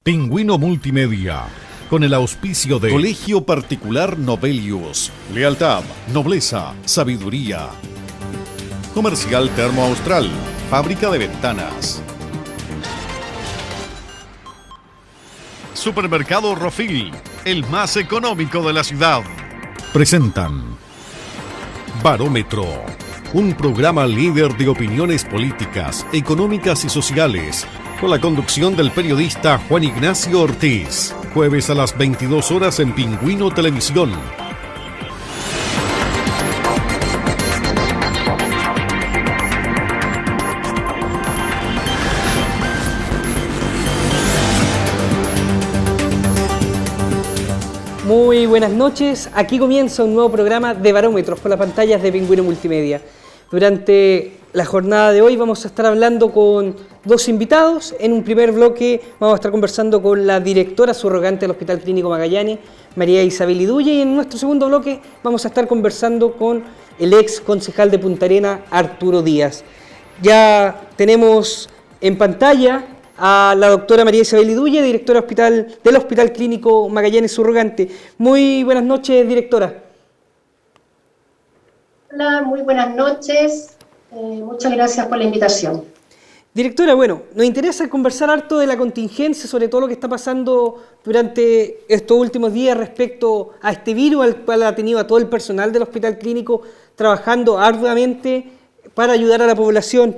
Pingüino Multimedia, con el auspicio de Colegio Particular Novelius, lealtad, nobleza, sabiduría. Comercial Termo Austral, fábrica de ventanas. Supermercado Rofil, el más económico de la ciudad. Presentan Barómetro, un programa líder de opiniones políticas, económicas y sociales, con la conducción del periodista Juan Ignacio Ortiz. Jueves a las 22 horas en Pingüino Televisión. Muy buenas noches, aquí comienza un nuevo programa de Barómetros por las pantallas de Pingüino Multimedia. Durante la jornada de hoy vamos a estar hablando con dos invitados. En un primer bloque vamos a estar conversando con la directora subrogante del Hospital Clínico Magallanes, María Isabel Idulle, y en nuestro segundo bloque vamos a estar conversando con el ex concejal de Punta Arenas, Arturo Díaz. Ya tenemos en pantalla a la doctora María Isabel Idulle, directora del Hospital Clínico Magallanes subrogante. Muy buenas noches, directora. Hola, muy buenas noches. Muchas gracias por la invitación. Directora, bueno, nos interesa conversar harto de la contingencia, sobre todo lo que está pasando durante estos últimos días respecto a este virus, al cual ha tenido a todo el personal del Hospital Clínico trabajando arduamente para ayudar a la población.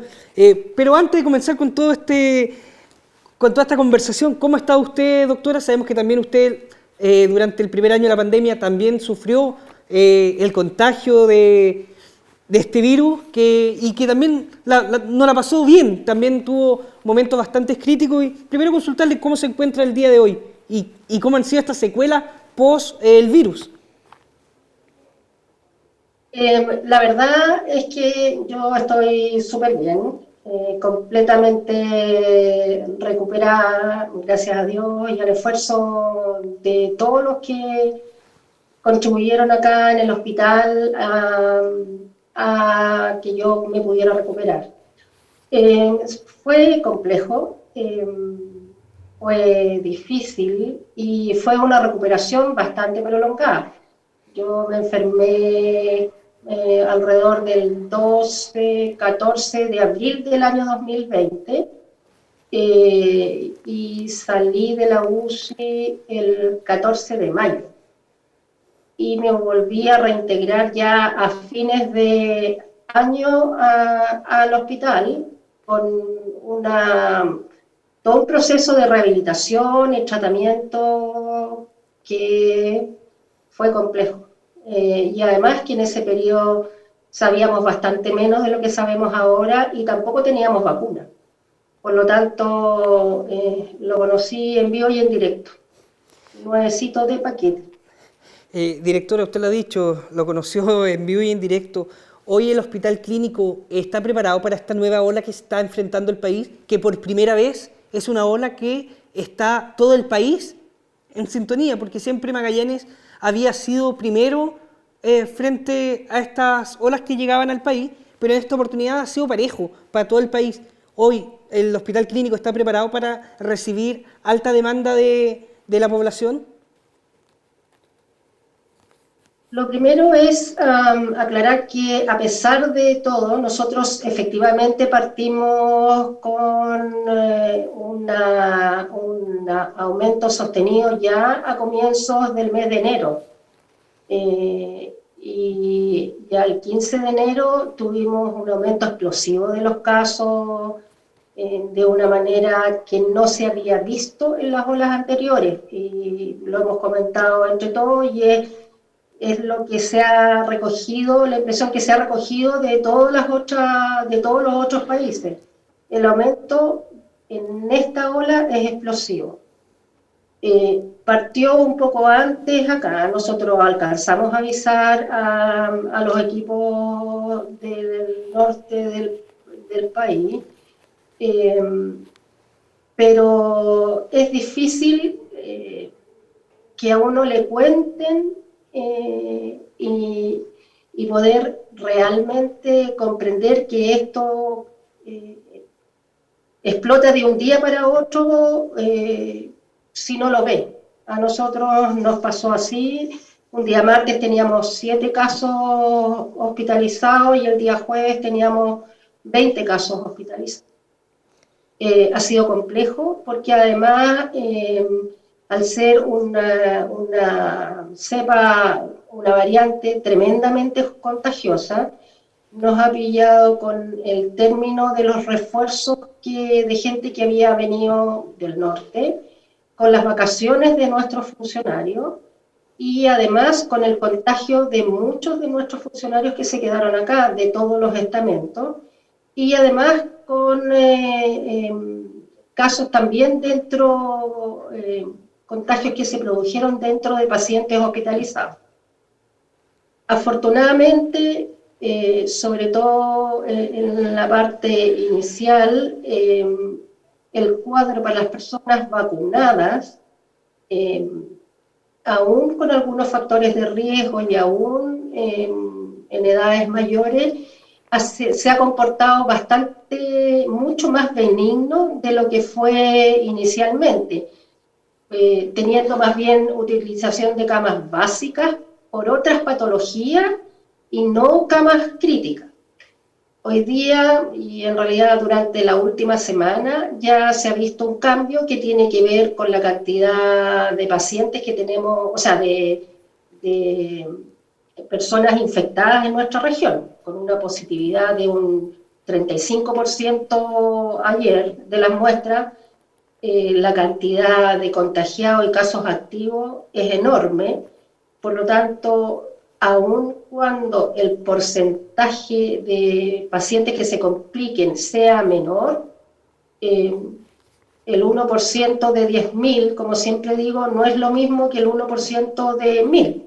Pero antes de comenzar con toda esta conversación, ¿cómo está usted, doctora? Sabemos que también usted, durante el primer año de la pandemia, también sufrió el contagio de este virus y que también no la pasó bien, también tuvo momentos bastante críticos. Y primero consultarle cómo se encuentra el día de hoy y cómo han sido estas secuelas post el virus. La verdad es que yo estoy súper bien, completamente recuperada, gracias a Dios y al esfuerzo de todos los que contribuyeron acá en el hospital a que yo me pudiera recuperar. Fue complejo, fue difícil y fue una recuperación bastante prolongada. Yo me enfermé alrededor del 14 de abril del año 2020 y salí de la UCI el 14 de mayo. Y me volví a reintegrar ya a fines de año al hospital con todo un proceso de rehabilitación y tratamiento que fue complejo. Y además que en ese periodo sabíamos bastante menos de lo que sabemos ahora y tampoco teníamos vacuna. Por lo tanto, lo conocí en vivo y en directo. Nuevecito de paquete. Directora, usted lo ha dicho, lo conoció en vivo y en directo. Hoy el Hospital Clínico está preparado para esta nueva ola que está enfrentando el país, que por primera vez es una ola que está todo el país en sintonía, porque siempre Magallanes había sido primero frente a estas olas que llegaban al país, pero en esta oportunidad ha sido parejo para todo el país. Hoy el Hospital Clínico está preparado para recibir alta demanda de la población. Lo primero es aclarar que a pesar de todo, nosotros efectivamente partimos con un aumento sostenido ya a comienzos del mes de enero. Y ya el 15 de enero tuvimos un aumento explosivo de los casos de una manera que no se había visto en las olas anteriores. Y lo hemos comentado entre todos y es lo que se ha recogido, la impresión que se ha recogido de todos los otros países. El aumento en esta ola es explosivo. Partió un poco antes acá, nosotros alcanzamos a avisar a los equipos del norte del país, pero es difícil que a uno le cuenten y poder realmente comprender que esto explota de un día para otro si no lo ve. A nosotros nos pasó así. Un día martes teníamos 7 casos hospitalizados y el día jueves teníamos 20 casos hospitalizados. Ha sido complejo porque además, al ser una cepa, una variante tremendamente contagiosa, nos ha pillado con el término de los refuerzos de gente que había venido del norte, con las vacaciones de nuestros funcionarios y además con el contagio de muchos de nuestros funcionarios que se quedaron acá, de todos los estamentos, y además con casos también dentro, contagios que se produjeron dentro de pacientes hospitalizados. Afortunadamente, sobre todo en la parte inicial, el cuadro para las personas vacunadas, aún con algunos factores de riesgo y aún en edades mayores, se ha comportado mucho más benigno de lo que fue inicialmente, teniendo más bien utilización de camas básicas por otras patologías y no camas críticas. Hoy día, y en realidad durante la última semana, ya se ha visto un cambio que tiene que ver con la cantidad de pacientes que tenemos, o sea, de personas infectadas en nuestra región, con una positividad de un 35% ayer de las muestras. La cantidad de contagiados y casos activos es enorme, por lo tanto, aun cuando el porcentaje de pacientes que se compliquen sea menor, el 1% de 10.000, como siempre digo, no es lo mismo que el 1% de 1.000.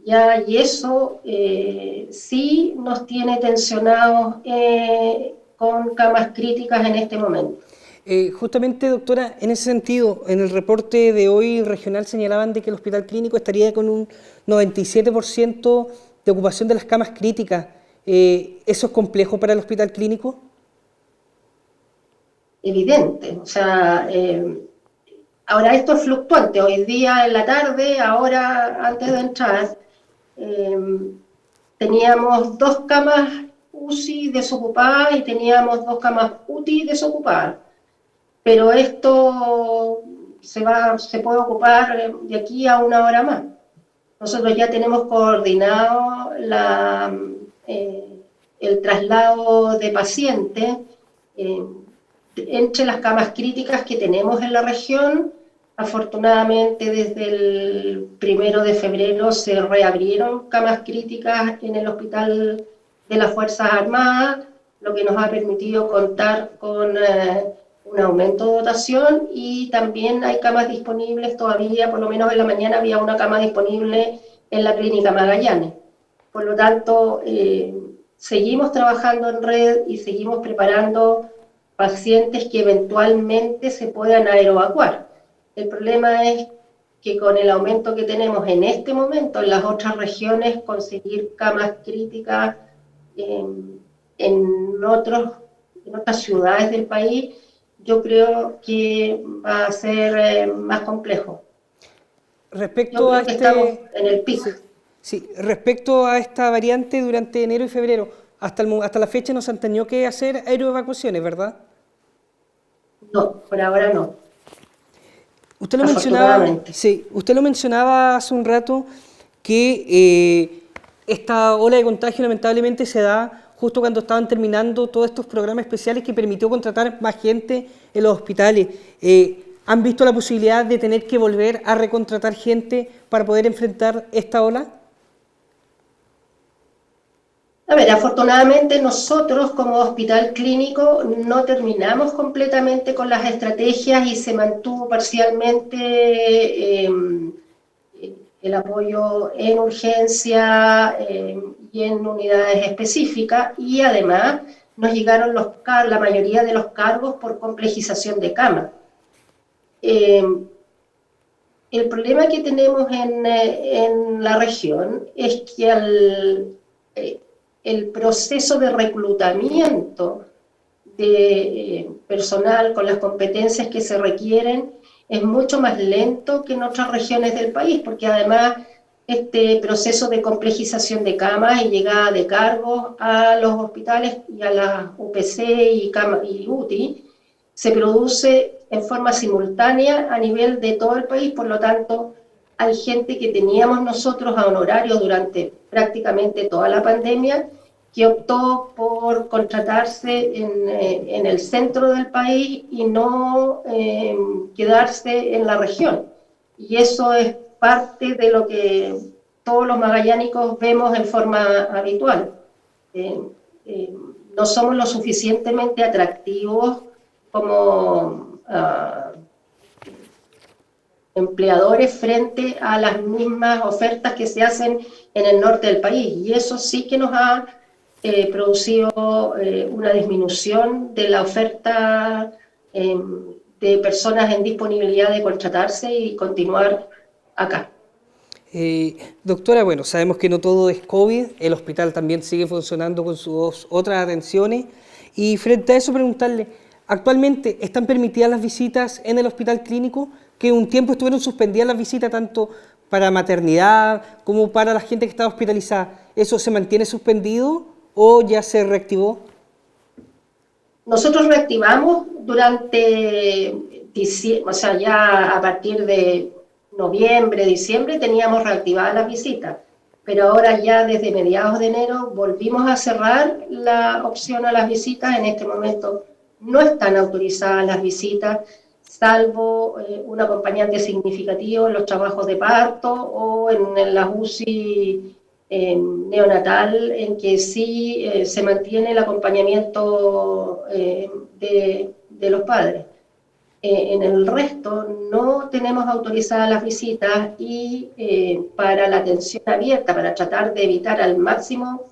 ¿Ya? Y eso sí nos tiene tensionados con camas críticas en este momento. Justamente, doctora, en ese sentido, en el reporte de hoy regional señalaban de que el hospital clínico estaría con un 97% de ocupación de las camas críticas. ¿Eso es complejo para el hospital clínico? Evidente, o sea, ahora esto es fluctuante. Hoy día en la tarde, ahora antes de entrar, teníamos 2 camas UCI desocupadas y teníamos 2 camas UTI desocupadas. Pero esto se puede ocupar de aquí a 1 hora más. Nosotros ya tenemos coordinado el traslado de pacientes entre las camas críticas que tenemos en la región. Afortunadamente, desde el 1 de febrero se reabrieron camas críticas en el Hospital de las Fuerzas Armadas, lo que nos ha permitido contar con un aumento de dotación, y también hay camas disponibles todavía, por lo menos en la mañana había una cama disponible en la Clínica Magallanes. Por lo tanto, seguimos trabajando en red y seguimos preparando pacientes que eventualmente se puedan aeroevacuar. El problema es que con el aumento que tenemos en este momento en las otras regiones, conseguir camas críticas en otras ciudades del país, yo creo que va a ser más complejo. Respecto a estamos en el pico. Sí, respecto a esta variante, durante enero y febrero, hasta la fecha no se han tenido que hacer aeroevacuaciones, ¿verdad? No, por ahora no. Usted lo mencionaba hace un rato que esta ola de contagio lamentablemente se da justo cuando estaban terminando todos estos programas especiales que permitió contratar más gente en los hospitales. ¿Han visto la posibilidad de tener que volver a recontratar gente para poder enfrentar esta ola? A ver, afortunadamente nosotros como hospital clínico no terminamos completamente con las estrategias y se mantuvo parcialmente el apoyo en urgencia y en unidades específicas, y además nos llegaron la mayoría de los cargos por complejización de cama. El problema que tenemos en la región es que el proceso de reclutamiento de personal con las competencias que se requieren es mucho más lento que en otras regiones del país, porque además este proceso de complejización de camas y llegada de cargos a los hospitales y a las UPC y UTI se produce en forma simultánea a nivel de todo el país. Por lo tanto, hay gente que teníamos nosotros a honorarios durante prácticamente toda la pandemia que optó por contratarse en el centro del país y no quedarse en la región. Y eso es parte de lo que todos los magallánicos vemos en forma habitual. No somos lo suficientemente atractivos como empleadores frente a las mismas ofertas que se hacen en el norte del país. Y eso sí que nos ha producido una disminución de la oferta de personas en disponibilidad de contratarse y continuar acá. Doctora, bueno, sabemos que no todo es COVID, el hospital también sigue funcionando con sus otras atenciones, y frente a eso preguntarle, ¿actualmente están permitidas las visitas en el hospital clínico? Que un tiempo estuvieron suspendidas las visitas tanto para maternidad como para la gente que estaba hospitalizada. ¿Eso se mantiene suspendido o ya se reactivó? Nosotros reactivamos durante diciembre, o sea, ya a partir de noviembre, diciembre teníamos reactivadas las visitas, pero ahora ya desde mediados de enero volvimos a cerrar la opción a las visitas. En este momento no están autorizadas las visitas, salvo un acompañante significativo en los trabajos de parto o en las UCI neonatal, en que sí se mantiene el acompañamiento de los padres. En el resto no tenemos autorizadas las visitas y para la atención abierta, para tratar de evitar al máximo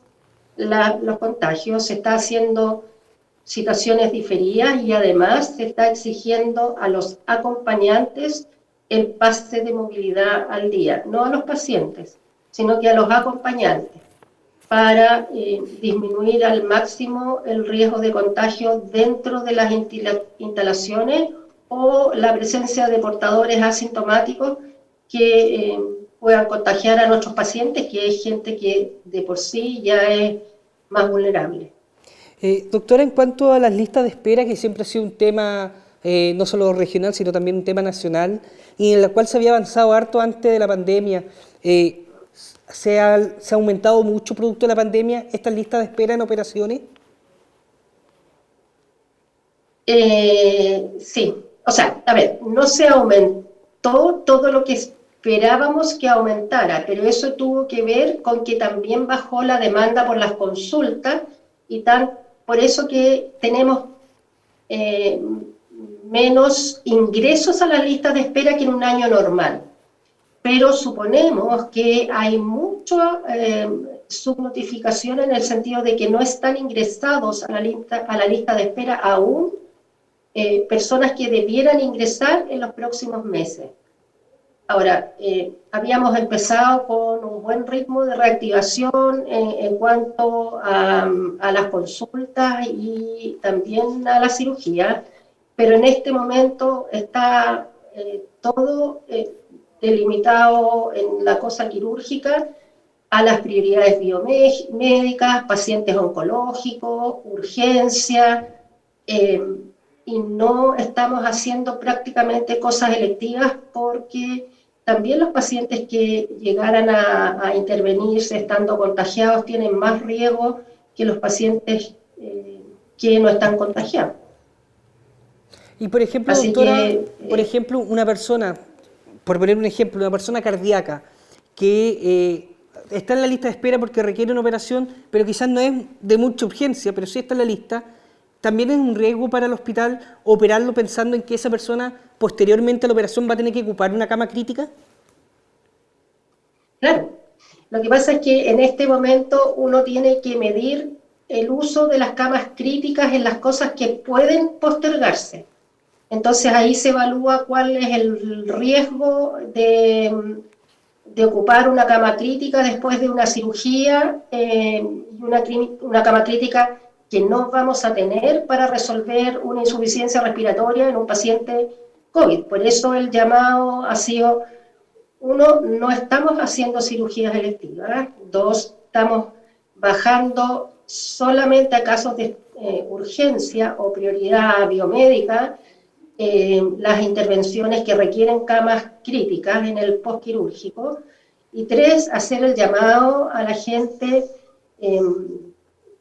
los contagios, se está haciendo citaciones diferidas y además se está exigiendo a los acompañantes el pase de movilidad al día, no a los pacientes, sino que a los acompañantes, para disminuir al máximo el riesgo de contagio dentro de las instalaciones o la presencia de portadores asintomáticos que puedan contagiar a nuestros pacientes, que es gente que de por sí ya es más vulnerable. Doctora, en cuanto a las listas de espera, que siempre ha sido un tema no solo regional, sino también un tema nacional, y en la cual se había avanzado harto antes de la pandemia, ¿se ha aumentado mucho producto de la pandemia estas listas de espera en operaciones? Sí, o sea, a ver, no se aumentó todo lo que esperábamos que aumentara, pero eso tuvo que ver con que también bajó la demanda por las consultas y por eso que tenemos menos ingresos a las listas de espera que en un año normal. Pero suponemos que hay mucha subnotificación en el sentido de que no están ingresados a la lista de espera aún personas que debieran ingresar en los próximos meses. Ahora, habíamos empezado con un buen ritmo de reactivación en cuanto a las consultas y también a la cirugía, pero en este momento está todo delimitado en la cosa quirúrgica a las prioridades biomédicas, pacientes oncológicos, urgencia, y no estamos haciendo prácticamente cosas electivas porque también los pacientes que llegaran a intervenirse estando contagiados tienen más riesgo que los pacientes que no están contagiados. Y por ejemplo, así doctora, que, por ejemplo, una persona, por poner un ejemplo, una persona cardíaca que está en la lista de espera porque requiere una operación, pero quizás no es de mucha urgencia, pero sí está en la lista, ¿también es un riesgo para el hospital operarlo pensando en que esa persona posteriormente a la operación va a tener que ocupar una cama crítica? Claro, lo que pasa es que en este momento uno tiene que medir el uso de las camas críticas en las cosas que pueden postergarse. Entonces ahí se evalúa cuál es el riesgo de ocupar una cama crítica después de una cirugía, una cama crítica que no vamos a tener para resolver una insuficiencia respiratoria en un paciente COVID. Por eso el llamado ha sido, uno, no estamos haciendo cirugías electivas, dos, estamos bajando solamente a casos de urgencia o prioridad biomédica, las intervenciones que requieren camas críticas en el postquirúrgico, y tres, hacer el llamado a la gente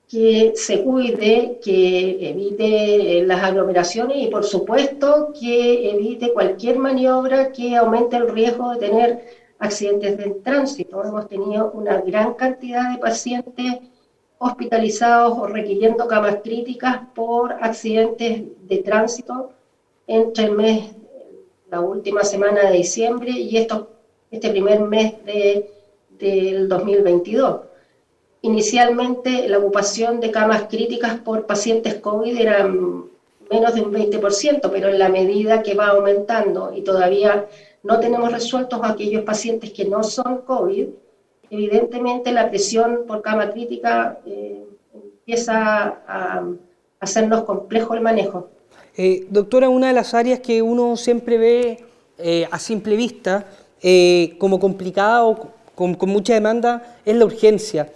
que se cuide, que evite las aglomeraciones y por supuesto que evite cualquier maniobra que aumente el riesgo de tener accidentes de tránsito. Hemos tenido una gran cantidad de pacientes hospitalizados o requiriendo camas críticas por accidentes de tránsito entre la última semana de diciembre y este primer mes del 2022. Inicialmente la ocupación de camas críticas por pacientes COVID era menos de un 20%, pero en la medida que va aumentando y todavía no tenemos resueltos aquellos pacientes que no son COVID, evidentemente la presión por cama crítica empieza a hacernos complejo el manejo. Doctora, una de las áreas que uno siempre ve a simple vista como complicada o con mucha demanda es la urgencia.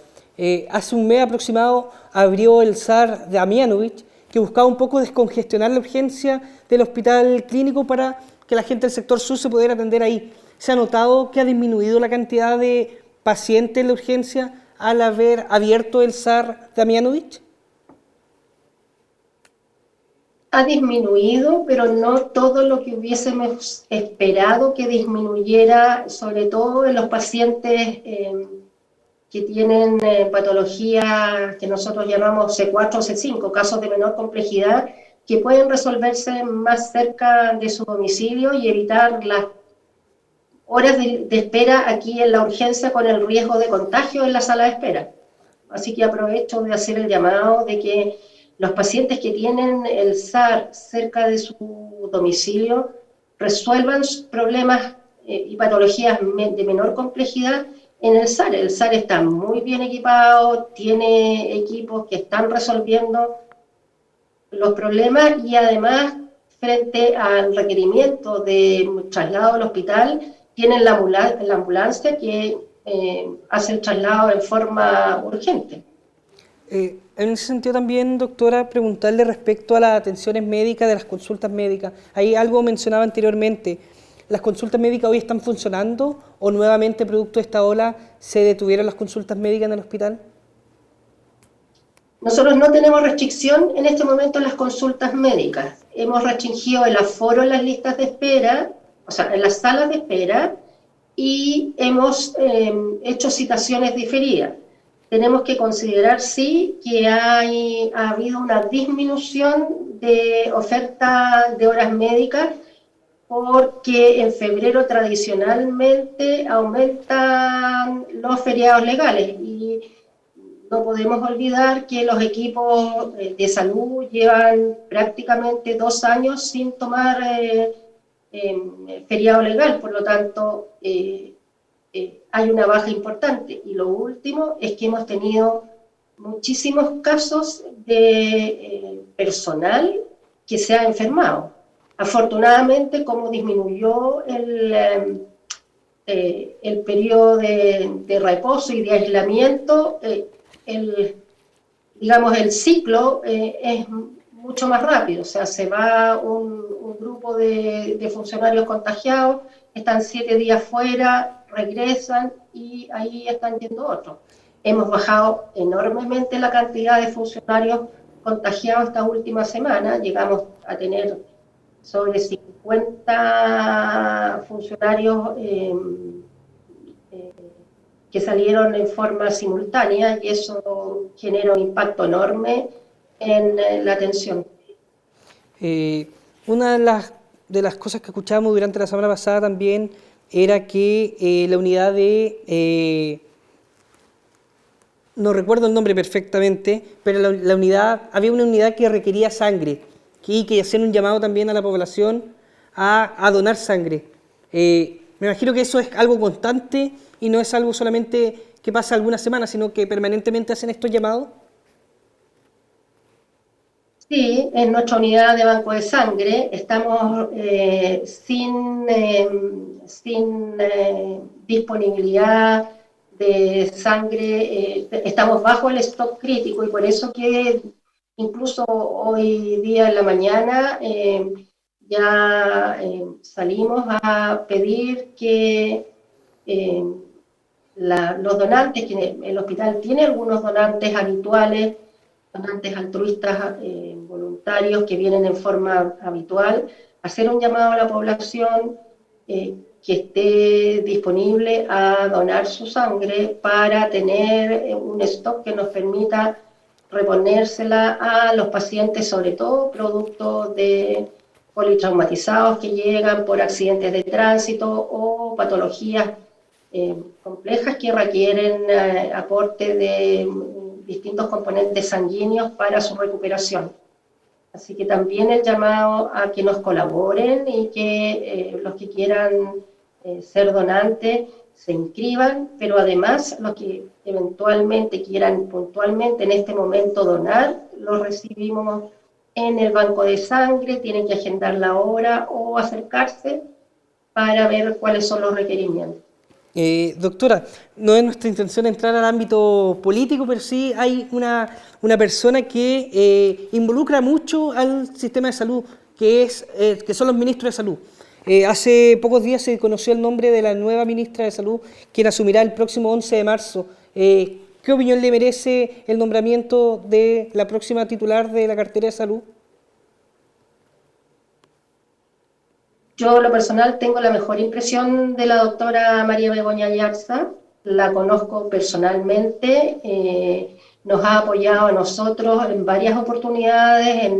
Hace un mes aproximado abrió el SAR Damianovich, que buscaba un poco descongestionar la urgencia del hospital clínico para que la gente del sector sur se pudiera atender ahí. ¿Se ha notado que ha disminuido la cantidad de pacientes en la urgencia al haber abierto el SAR Damianovich? Ha disminuido, pero no todo lo que hubiésemos esperado que disminuyera, sobre todo en los pacientes que tienen patologías que nosotros llamamos C4 o C5, casos de menor complejidad, que pueden resolverse más cerca de su domicilio y evitar las horas de espera aquí en la urgencia con el riesgo de contagio en la sala de espera. Así que aprovecho de hacer el llamado de que los pacientes que tienen el SAR cerca de su domicilio resuelvan problemas y patologías de menor complejidad en el SAR. El SAR está muy bien equipado, tiene equipos que están resolviendo los problemas y además, frente al requerimiento de traslado al hospital, tienen la ambulancia que hace el traslado en forma urgente. En ese sentido también, doctora, preguntarle respecto a las atenciones médicas, de las consultas médicas. Ahí algo mencionaba anteriormente. ¿Las consultas médicas hoy están funcionando o nuevamente, producto de esta ola, se detuvieron las consultas médicas en el hospital? Nosotros no tenemos restricción en este momento en las consultas médicas. Hemos restringido el aforo en las listas de espera, o sea, en las salas de espera, y hemos hecho citaciones diferidas. Tenemos que considerar, sí, que ha habido una disminución de oferta de horas médicas porque en febrero tradicionalmente aumentan los feriados legales y no podemos olvidar que los equipos de salud llevan prácticamente 2 años sin tomar feriado legal, por lo tanto hay una baja importante. Y lo último es que hemos tenido muchísimos casos de personal que se ha enfermado. Afortunadamente, como disminuyó el periodo de reposo y de aislamiento, el ciclo es mucho más rápido. O sea, se va un grupo de funcionarios contagiados, están 7 días fuera, regresan y ahí están yendo otros. Hemos bajado enormemente la cantidad de funcionarios contagiados esta última semana. Llegamos a tener sobre 50 funcionarios que salieron en forma simultánea y eso genera un impacto enorme en la atención. Una de las cosas que escuchábamos durante la semana pasada también era que la unidad no recuerdo el nombre perfectamente, pero había una unidad que requería sangre y que hacían un llamado también a la población a donar sangre. Me imagino que eso es algo constante y no es algo solamente que pasa algunas semanas, sino que permanentemente hacen estos llamados. Sí, en nuestra unidad de banco de sangre estamos sin disponibilidad de sangre, estamos bajo el stock crítico y por eso que incluso hoy día en la mañana ya salimos a pedir que eh, los donantes, que el hospital tiene algunos donantes habituales, donantes altruistas voluntarios que vienen en forma habitual, hacer un llamado a la población que esté disponible a donar su sangre para tener un stock que nos permita reponérsela a los pacientes, sobre todo producto de politraumatizados que llegan por accidentes de tránsito o patologías complejas que requieren aporte de distintos componentes sanguíneos para su recuperación. Así que también el llamado a que nos colaboren y que los que quieran ser donantes se inscriban, pero además los que eventualmente quieran puntualmente en este momento donar, los recibimos en el banco de sangre, tienen que agendar la hora o acercarse para ver cuáles son los requerimientos. Doctora, no es nuestra intención entrar al ámbito político, pero sí hay una persona que involucra mucho al sistema de salud, que son los ministros de salud. Hace pocos días se conoció el nombre de la nueva ministra de Salud, quien asumirá el próximo 11 de marzo. ¿Qué opinión le merece el nombramiento de la próxima titular de la cartera de salud? Yo, lo personal, tengo la mejor impresión de la doctora María Begoña Ayarza. La conozco personalmente, nos ha apoyado a nosotros en varias oportunidades,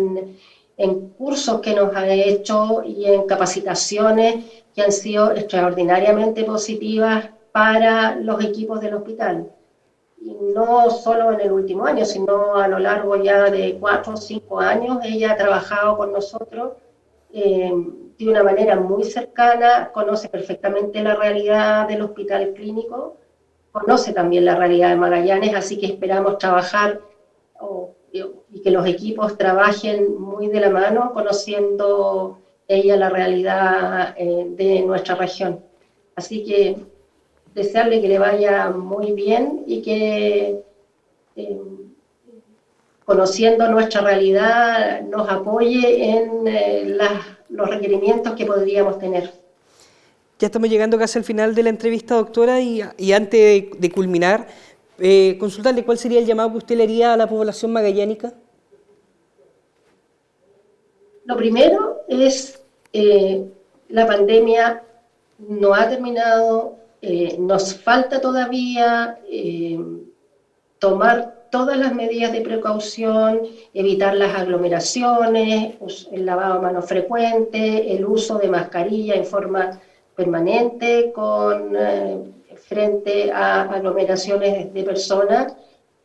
en cursos que nos ha hecho y en capacitaciones que han sido extraordinariamente positivas para los equipos del hospital. Y no solo en el último año, sino a lo largo ya de 4 o 5 años, ella ha trabajado con nosotros de una manera muy cercana, conoce perfectamente la realidad del hospital clínico, conoce también la realidad de Magallanes, así que esperamos trabajar y que los equipos trabajen muy de la mano, conociendo ella la realidad de nuestra región. Así que desearle que le vaya muy bien y que conociendo nuestra realidad, nos apoye en los requerimientos que podríamos tener. Ya estamos llegando casi al final de la entrevista, doctora, y antes de culminar, consultarle cuál sería el llamado que usted le haría a la población magallánica. Lo primero es, la pandemia no ha terminado, nos falta todavía tomar todas las medidas de precaución, evitar las aglomeraciones, el lavado de manos frecuente, el uso de mascarilla en forma permanente frente a aglomeraciones de personas,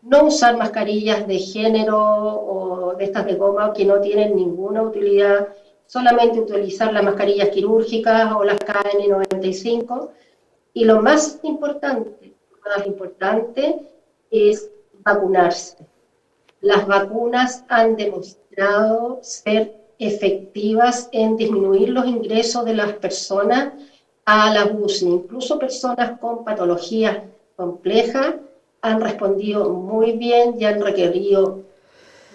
no usar mascarillas de género o de estas de goma que no tienen ninguna utilidad, solamente utilizar las mascarillas quirúrgicas o las KN95, y lo más importante es vacunarse. Las vacunas han demostrado ser efectivas en disminuir los ingresos de las personas a la UCI. Incluso personas con patologías complejas han respondido muy bien y han requerido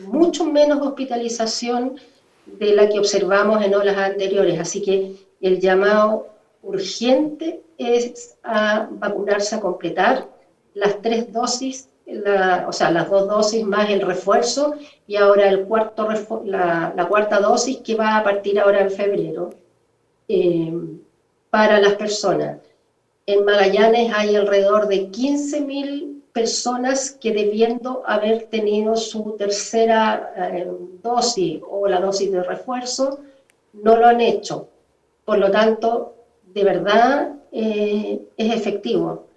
mucho menos hospitalización de la que observamos en olas anteriores. Así que el llamado urgente es a vacunarse, a completar las 3 dosis, las 2 dosis más el refuerzo, y ahora la cuarta dosis que va a partir ahora en febrero para las personas. En Magallanes hay alrededor de 15.000 personas que, debiendo haber tenido su tercera dosis o la dosis de refuerzo, no lo han hecho. Por lo tanto, de verdad es efectivo.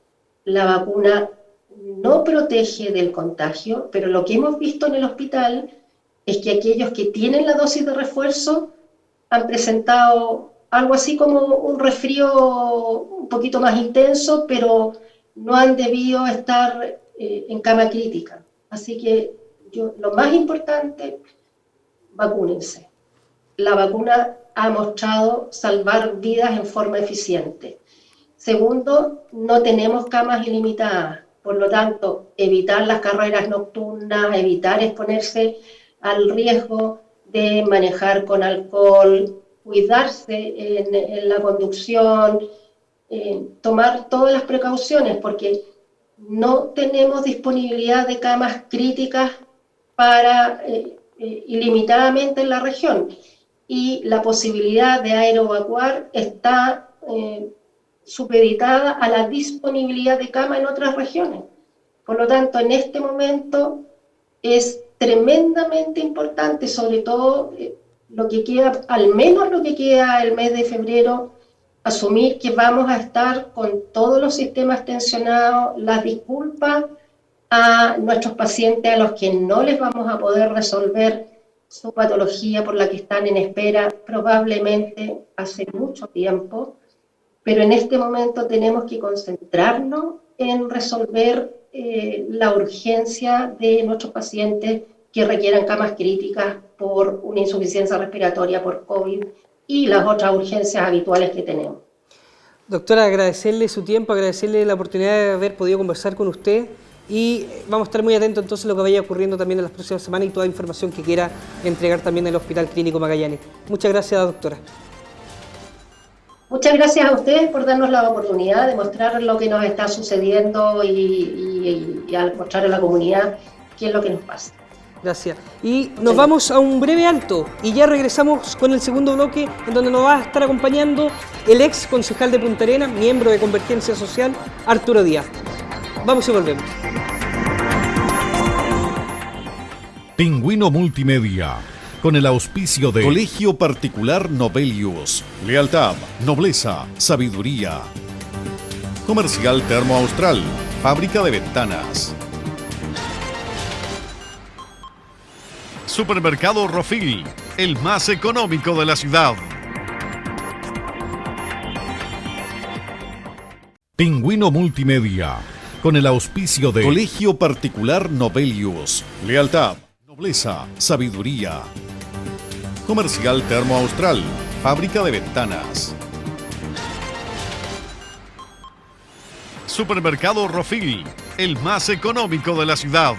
La vacuna no protege del contagio, pero lo que hemos visto en el hospital es que aquellos que tienen la dosis de refuerzo han presentado algo así como un resfrío un poquito más intenso, pero no han debido estar en cama crítica. Así que lo más importante, vacúnense. La vacuna ha mostrado salvar vidas en forma eficiente. Segundo, no tenemos camas ilimitadas, por lo tanto, evitar las carreras nocturnas, evitar exponerse al riesgo de manejar con alcohol, cuidarse en la conducción, tomar todas las precauciones, porque no tenemos disponibilidad de camas críticas para ilimitadamente en la región, y la posibilidad de aeroevacuar está supeditada a la disponibilidad de cama en otras regiones. Por lo tanto, en este momento es tremendamente importante, sobre todo lo que queda, al menos lo que queda el mes de febrero, asumir que vamos a estar con todos los sistemas tensionados, las disculpas a nuestros pacientes a los que no les vamos a poder resolver su patología por la que están en espera probablemente hace mucho tiempo, pero en este momento tenemos que concentrarnos en resolver la urgencia de nuestros pacientes que requieran camas críticas por una insuficiencia respiratoria por COVID y las otras urgencias habituales que tenemos. Doctora, agradecerle su tiempo, agradecerle la oportunidad de haber podido conversar con usted y vamos a estar muy atentos entonces a lo que vaya ocurriendo también en las próximas semanas y toda información que quiera entregar también el Hospital Clínico Magallanes. Muchas gracias, doctora. Muchas gracias a ustedes por darnos la oportunidad de mostrar lo que nos está sucediendo y al mostrar a la comunidad qué es lo que nos pasa. Gracias. Y nos vamos a un breve alto y ya regresamos con el segundo bloque en donde nos va a estar acompañando el ex concejal de Punta Arenas, miembro de Convergencia Social, Arturo Díaz. Vamos y volvemos. Pingüino Multimedia, con el auspicio de Colegio Particular Novelius. Lealtad, nobleza, sabiduría. Comercial Termo Austral, fábrica de ventanas. Supermercado Rofil, el más económico de la ciudad. Pingüino Multimedia, con el auspicio de Colegio Particular Novelius. Lealtad, nobleza, sabiduría. Comercial Termo Austral, fábrica de ventanas. Supermercado Rofil, el más económico de la ciudad.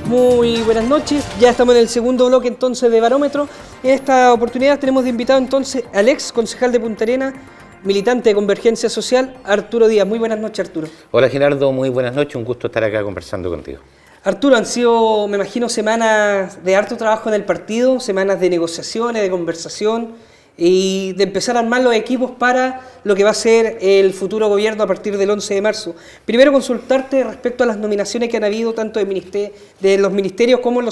Muy buenas noches, ya estamos en el segundo bloque entonces de Barómetro. En esta oportunidad tenemos de invitado entonces al ex concejal de Punta Arenas, militante de Convergencia Social, Arturo Díaz. Muy buenas noches, Arturo. Hola Gerardo, muy buenas noches, un gusto estar acá conversando contigo. Arturo, han sido, me imagino, semanas de harto trabajo en el partido, semanas de negociaciones, de conversación y de empezar a armar los equipos para lo que va a ser el futuro gobierno a partir del 11 de marzo. Primero, consultarte respecto a las nominaciones que han habido tanto de los ministerios como en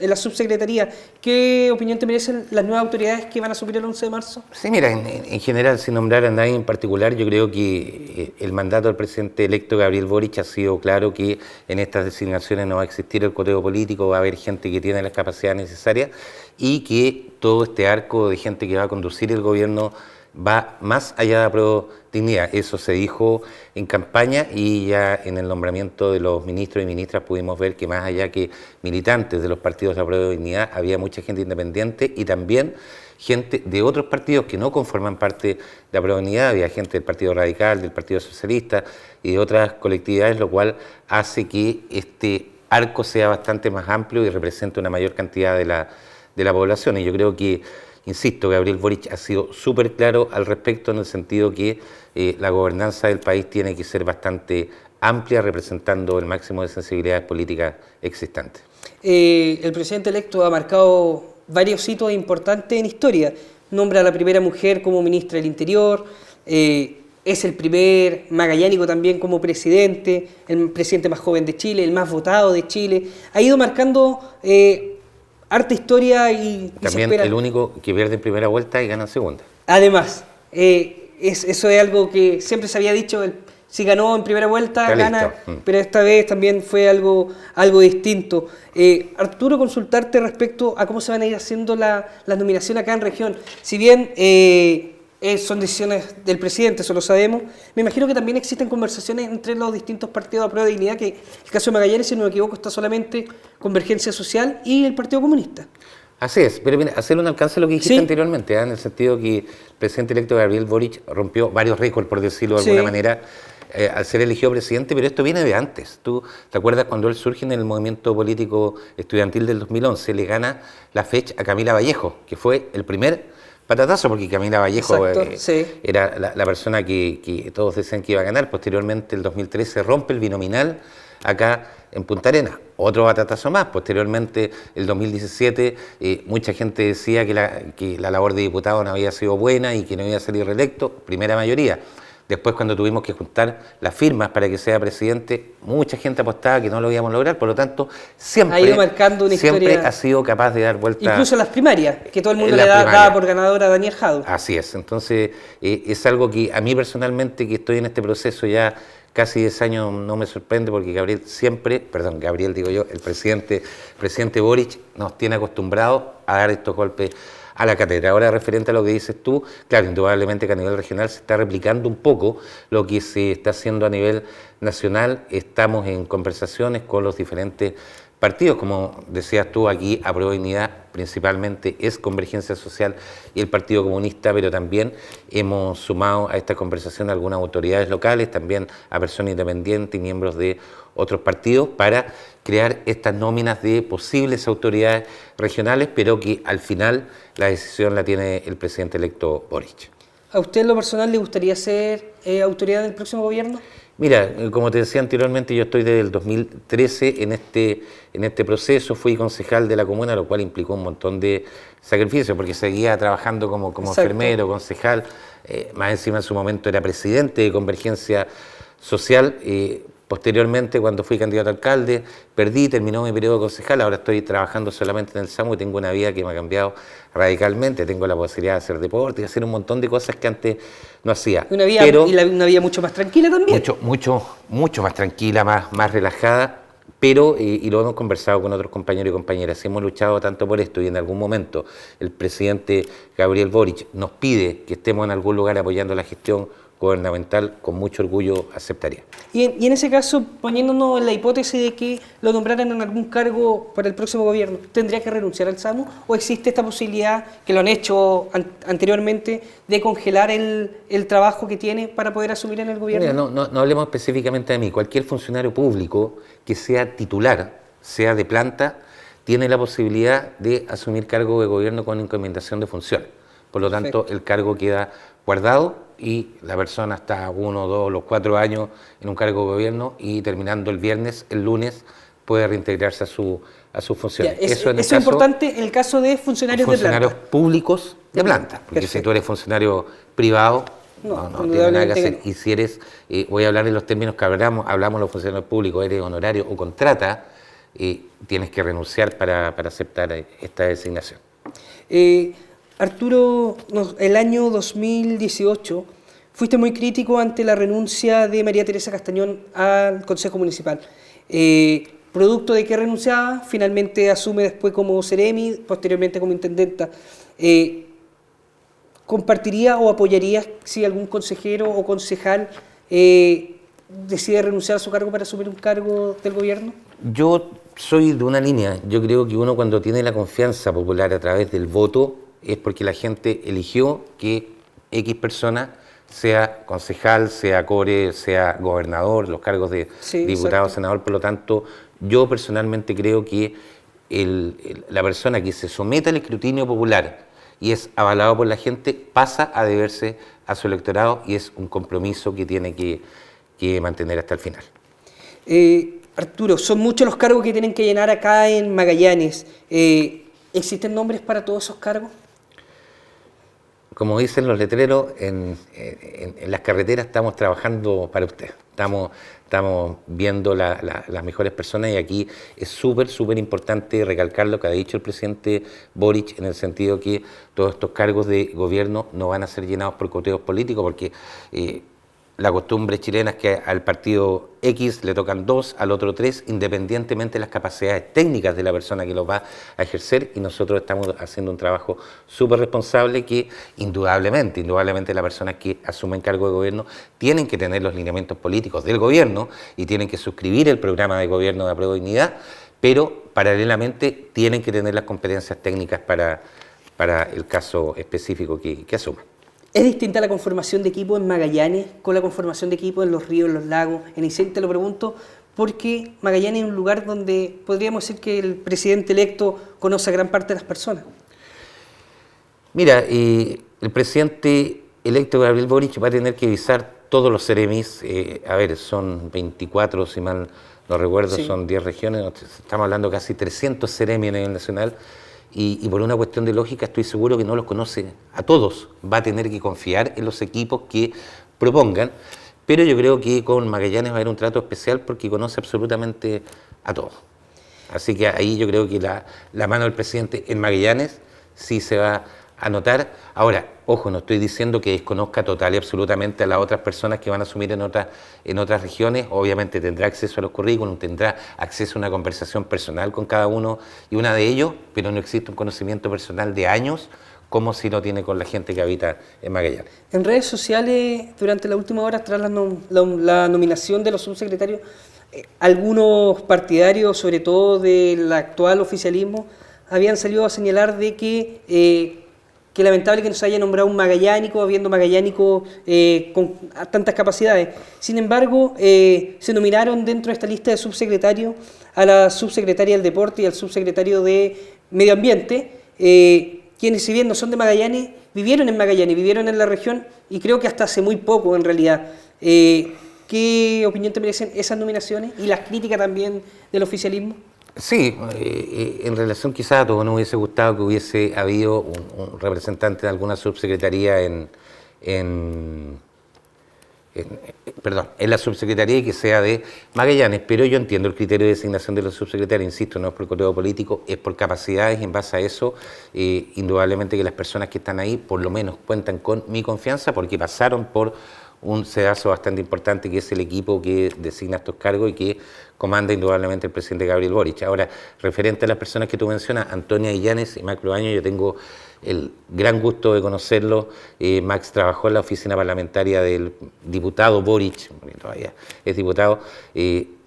la subsecretaría. ¿Qué opinión te merecen las nuevas autoridades que van a asumir el 11 de marzo? Sí, mira, en general, sin nombrar a nadie en particular, yo creo que el mandato del presidente electo Gabriel Boric ha sido claro que en estas designaciones no va a existir el coteo político, va a haber gente que tiene las capacidades necesarias y que todo este arco de gente que va a conducir el gobierno va más allá de la Prodignidad. Eso se dijo en campaña y ya en el nombramiento de los ministros y ministras pudimos ver que más allá que militantes de los partidos de la Prodignidad, había mucha gente independiente y también gente de otros partidos que no conforman parte de la Prodignidad. Había gente del Partido Radical, del Partido Socialista y de otras colectividades, lo cual hace que este arco sea bastante más amplio y represente una mayor cantidad de la población. Y yo creo que, insisto, Gabriel Boric ha sido súper claro al respecto en el sentido que la gobernanza del país tiene que ser bastante amplia, representando el máximo de sensibilidades políticas existentes. El presidente electo ha marcado varios hitos importantes en historia. Nombra a la primera mujer como ministra del Interior, es el primer magallánico también como presidente, el presidente más joven de Chile, el más votado de Chile. Ha ido marcando harta historia y también el único que pierde en primera vuelta y gana en segunda. Además, eso es algo que siempre se había dicho, Si ganó en primera vuelta, Está gana, listo. pero esta vez también fue algo distinto. Arturo, consultarte respecto a cómo se van a ir haciendo las nominaciones acá en región. Si bien son decisiones del presidente, eso lo sabemos, me imagino que también existen conversaciones entre los distintos partidos de Apruebo Dignidad, que el caso de Magallanes, si no me equivoco, está solamente Convergencia Social y el Partido Comunista. Así es, pero mira, hacer un alcance a lo que dijiste Sí. anteriormente, en el sentido que el presidente electo Gabriel Boric rompió varios récords, por decirlo de alguna Sí. manera, al ser elegido presidente, pero esto viene de antes. ¿Tú te acuerdas cuando él surge en el movimiento político estudiantil del 2011? Le gana la fecha a Camila Vallejo, que fue el primer patatazo, porque Camila Vallejo Exacto, sí. era la persona que todos decían que iba a ganar. Posteriormente, el 2013, rompe el binominal acá en Punta Arenas. Otro batatazo más. Posteriormente, el 2017, mucha gente decía que la labor de diputado no había sido buena y que no iba a salir reelecto, primera mayoría. Después, cuando tuvimos que juntar las firmas para que sea presidente, mucha gente apostaba que no lo íbamos a lograr, por lo tanto, siempre, Ha ido marcando una siempre historia. ha sido capaz de dar vuelta. Incluso en las primarias, que todo el mundo En le las primarias. daba por ganadora a Daniel Jadot. Así es, entonces es algo que a mí personalmente, que estoy en este proceso ya casi 10 años, no me sorprende, porque Gabriel digo yo, el presidente Boric nos tiene acostumbrados a dar estos golpes a la cátedra. Ahora, referente a lo que dices tú, claro, indudablemente que a nivel regional se está replicando un poco lo que se está haciendo a nivel nacional. Estamos en conversaciones con los diferentes partidos, como decías tú, aquí Apruebo Dignidad principalmente es Convergencia Social y el Partido Comunista, pero también hemos sumado a esta conversación a algunas autoridades locales, también a personas independientes y miembros de otros partidos, para crear estas nóminas de posibles autoridades regionales, pero que al final la decisión la tiene el presidente electo Boric. ¿A usted en lo personal le gustaría ser autoridad del próximo gobierno? Mira, como te decía anteriormente, yo estoy desde el 2013 en este proceso, fui concejal de la comuna, lo cual implicó un montón de sacrificios, porque seguía trabajando como Exacto. enfermero, concejal, más encima en su momento era presidente de Convergencia Social. Posteriormente, cuando fui candidato a alcalde, perdí, terminó mi periodo de concejal, ahora estoy trabajando solamente en el SAMU y tengo una vida que me ha cambiado radicalmente, tengo la posibilidad de hacer deporte y hacer un montón de cosas que antes no hacía. Una vida mucho más tranquila también. Mucho más tranquila, más relajada, pero, y lo hemos conversado con otros compañeros y compañeras, hemos luchado tanto por esto y en algún momento el presidente Gabriel Boric nos pide que estemos en algún lugar apoyando la gestión gubernamental, con mucho orgullo aceptaría. Y en ese caso, poniéndonos en la hipótesis de que lo nombraran en algún cargo para el próximo gobierno, ¿tendría que renunciar al SAMU? ¿O existe esta posibilidad, que lo han hecho anteriormente, de congelar el trabajo que tiene para poder asumir en el gobierno? Mira, no hablemos específicamente de mí. Cualquier funcionario público que sea titular, sea de planta, tiene la posibilidad de asumir cargo de gobierno con encomendación de funciones. Por lo tanto, Perfecto. el cargo queda guardado y la persona está 1, 2, los 4 años en un cargo de gobierno y terminando el lunes, puede reintegrarse a sus funciones. Ya, eso es importante en el caso de funcionarios de planta. Públicos de planta, porque Perfecto. si tú eres funcionario privado, no tiene nada que hacer. indudablemente Y si eres, voy a hablar en los términos que hablamos los funcionarios públicos, eres honorario o contrata, tienes que renunciar para aceptar esta designación. Arturo, el año 2018 fuiste muy crítico ante la renuncia de María Teresa Castañón al Consejo Municipal. Producto de que renunciaba, finalmente asume después como seremi, posteriormente como intendenta. ¿Compartiría o apoyaría si algún consejero o concejal decide renunciar a su cargo para asumir un cargo del gobierno? Yo soy de una línea. Yo creo que uno, cuando tiene la confianza popular a través del voto, es porque la gente eligió que X persona sea concejal, sea core, sea gobernador, los cargos de diputado, exacto. senador. Por lo tanto, yo personalmente creo que la persona que se somete al escrutinio popular y es avalado por la gente pasa a deberse a su electorado, y es un compromiso que tiene que mantener hasta el final. Arturo, son muchos los cargos que tienen que llenar acá en Magallanes. ¿Existen nombres para todos esos cargos? Como dicen los letreros, en las carreteras estamos trabajando para usted. Estamos viendo las mejores personas, y aquí es súper importante recalcar lo que ha dicho el presidente Boric, en el sentido que todos estos cargos de gobierno no van a ser llenados por coteos políticos, porque la costumbre chilena es que al partido X le tocan 2, al otro 3, independientemente de las capacidades técnicas de la persona que los va a ejercer, y nosotros estamos haciendo un trabajo súper responsable que indudablemente las personas que asumen cargo de gobierno tienen que tener los lineamientos políticos del gobierno y tienen que suscribir el programa de gobierno de Apruebo Dignidad, pero paralelamente tienen que tener las competencias técnicas para el caso específico que asuman. ¿Es distinta la conformación de equipo en Magallanes con la conformación de equipo en Los Ríos, en Los Lagos? En Aysén te lo pregunto porque Magallanes es un lugar donde podríamos decir que el presidente electo conoce a gran parte de las personas. Mira, el presidente electo Gabriel Boric va a tener que visar todos los seremis, son 24, si mal no recuerdo, sí. Son 10 regiones, estamos hablando de casi 300 seremis a nivel nacional. Y por una cuestión de lógica estoy seguro que no los conoce a todos, va a tener que confiar en los equipos que propongan, pero yo creo que con Magallanes va a haber un trato especial porque conoce absolutamente a todos. Así que ahí yo creo que la mano del presidente en Magallanes sí se va a notar. Ahora, ojo, no estoy diciendo que desconozca total y absolutamente a las otras personas que van a asumir en otras regiones. Obviamente tendrá acceso a los currículums, tendrá acceso a una conversación personal con cada uno y una de ellos, pero no existe un conocimiento personal de años como si lo tiene con la gente que habita en Magallanes. En redes sociales, durante la última hora, tras la nominación de los subsecretarios, algunos partidarios, sobre todo del actual oficialismo, habían salido a señalar de que lamentable que no se haya nombrado un magallánico, habiendo magallánico con tantas capacidades. Sin embargo, se nominaron dentro de esta lista de subsecretarios a la subsecretaria del Deporte y al subsecretario de Medio Ambiente, quienes, si bien no son de Magallanes, vivieron en Magallanes, vivieron en la región, y creo que hasta hace muy poco en realidad. ¿Qué opinión te merecen esas nominaciones y las críticas también del oficialismo? Sí, en relación quizás a todos nos hubiese gustado que hubiese habido un representante de alguna subsecretaría en la subsecretaría y que sea de Magallanes, pero yo entiendo el criterio de designación de los subsecretarios, insisto, no es por coteo político, es por capacidades, y en base a eso, indudablemente que las personas que están ahí por lo menos cuentan con mi confianza porque pasaron por un sedazo bastante importante que es el equipo que designa estos cargos y que comanda indudablemente el presidente Gabriel Boric. Ahora, referente a las personas que tú mencionas, Antonia Illanes y Max Proaño, yo tengo el gran gusto de conocerlo. Max trabajó en la oficina parlamentaria del diputado Boric, porque todavía es diputado,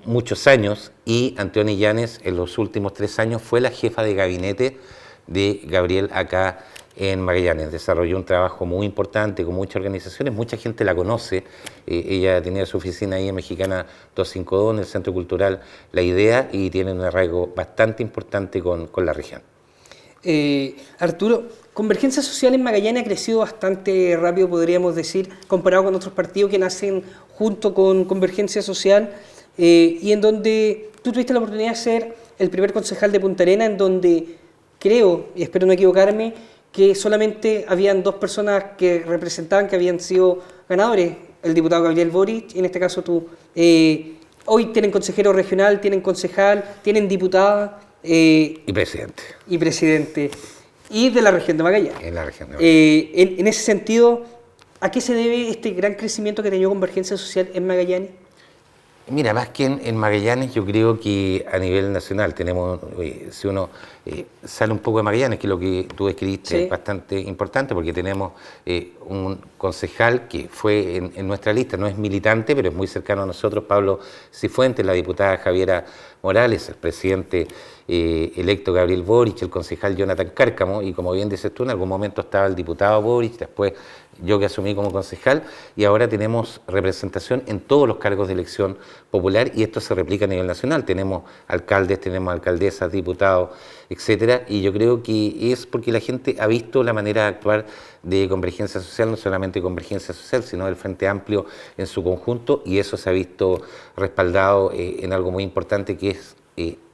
muchos años, y Antonia Illanes en los últimos 3 años fue la jefa de gabinete de Gabriel acá en Magallanes. Desarrolló un trabajo muy importante con muchas organizaciones, mucha gente la conoce. Ella tenía su oficina ahí en Mexicana 252, en el Centro Cultural La Idea, y tiene un arraigo bastante importante con la región. Arturo, Convergencia Social en Magallanes ha crecido bastante rápido, podríamos decir, comparado con otros partidos que nacen junto con Convergencia Social, y en donde tú tuviste la oportunidad de ser el primer concejal de Punta Arenas, en donde creo, y espero no equivocarme, que solamente habían 2 personas que representaban que habían sido ganadores, el diputado Gabriel Boric, y en este caso tú. Hoy tienen consejero regional, tienen concejal, tienen diputada. Y presidente. Y presidente. Y de la región de Magallanes. En la región de Magallanes. En ese sentido, ¿a qué se debe este gran crecimiento que ha tenido Convergencia Social en Magallanes? Mira, más que en Magallanes, yo creo que a nivel nacional tenemos, si uno sale un poco de Magallanes, que es lo que tú describiste, sí, es bastante importante, porque tenemos un concejal que fue en nuestra lista, no es militante, pero es muy cercano a nosotros, Pablo Cifuentes, la diputada Javiera Morales, el presidente electo Gabriel Boric, el concejal Jonathan Cárcamo, y como bien dices tú, en algún momento estaba el diputado Boric, después yo que asumí como concejal, y ahora tenemos representación en todos los cargos de elección popular, y esto se replica a nivel nacional. Tenemos alcaldes, tenemos alcaldesas, diputados, etcétera, y yo creo que es porque la gente ha visto la manera de actuar de Convergencia Social, no solamente Convergencia Social, sino del Frente Amplio en su conjunto, y eso se ha visto respaldado en algo muy importante, que es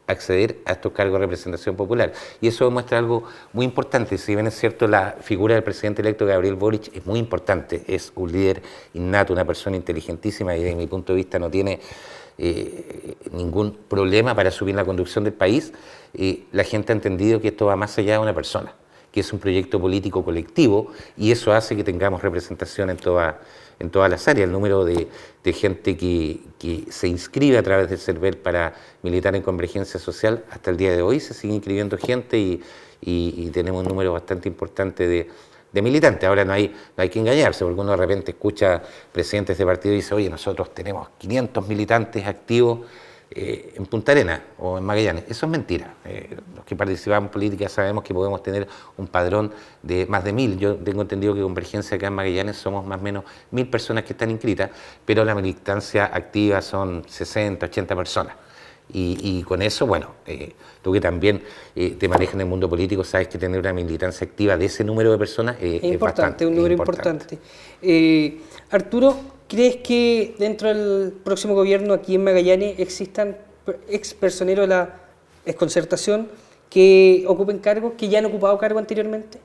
acceder a estos cargos de representación popular. Y eso demuestra algo muy importante. Si bien es cierto, la figura del presidente electo Gabriel Boric es muy importante, es un líder innato, una persona inteligentísima, y desde mi punto de vista no tiene ningún problema para asumir la conducción del país, la gente ha entendido que esto va más allá de una persona. que es un proyecto político colectivo, y eso hace que tengamos representación en todas las áreas. El número de gente que se inscribe a través del CERVEL para militar en Convergencia Social, hasta el día de hoy se sigue inscribiendo gente y tenemos un número bastante importante de militantes. Ahora no hay que engañarse, porque uno de repente escucha presidentes de partido y dice, oye, nosotros tenemos 500 militantes activos en Punta Arenas o en Magallanes. Eso es mentira. Los que participamos en política sabemos que podemos tener un padrón de más de 1000. Yo tengo entendido que Convergencia acá en Magallanes somos más o menos 1000 personas que están inscritas, pero la militancia activa son 60, 80 personas. Y con eso, bueno, tú que también te manejas en el mundo político, sabes que tener una militancia activa de ese número de personas es importante, un número importante. Arturo, ¿crees que dentro del próximo gobierno aquí en Magallanes existan expersoneros de la exconcertación que ocupen cargos, que ya han ocupado cargo anteriormente?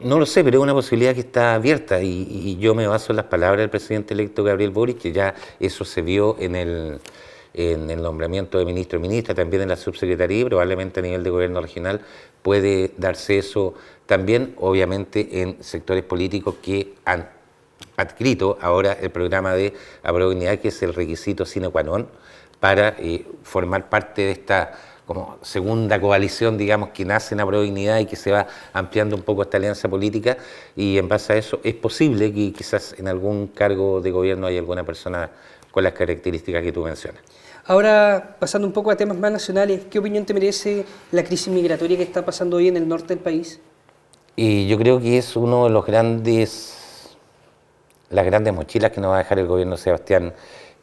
No lo sé, pero es una posibilidad que está abierta y yo me baso en las palabras del presidente electo Gabriel Boric, que ya eso se vio en el nombramiento de ministro y ministra, también en la subsecretaría y probablemente a nivel de gobierno regional puede darse eso también, obviamente en sectores políticos que han adscrito ahora el programa de aprobabilidad, que es el requisito sine qua non para formar parte de esta como segunda coalición, digamos, que nace en aprobabilidad y que se va ampliando un poco esta alianza política, y en base a eso es posible que quizás en algún cargo de gobierno haya alguna persona con las características que tú mencionas. Ahora, pasando un poco a temas más nacionales, ¿qué opinión te merece la crisis migratoria que está pasando hoy en el norte del país? Y yo creo que es uno de las grandes mochilas que nos va a dejar el gobierno de Sebastián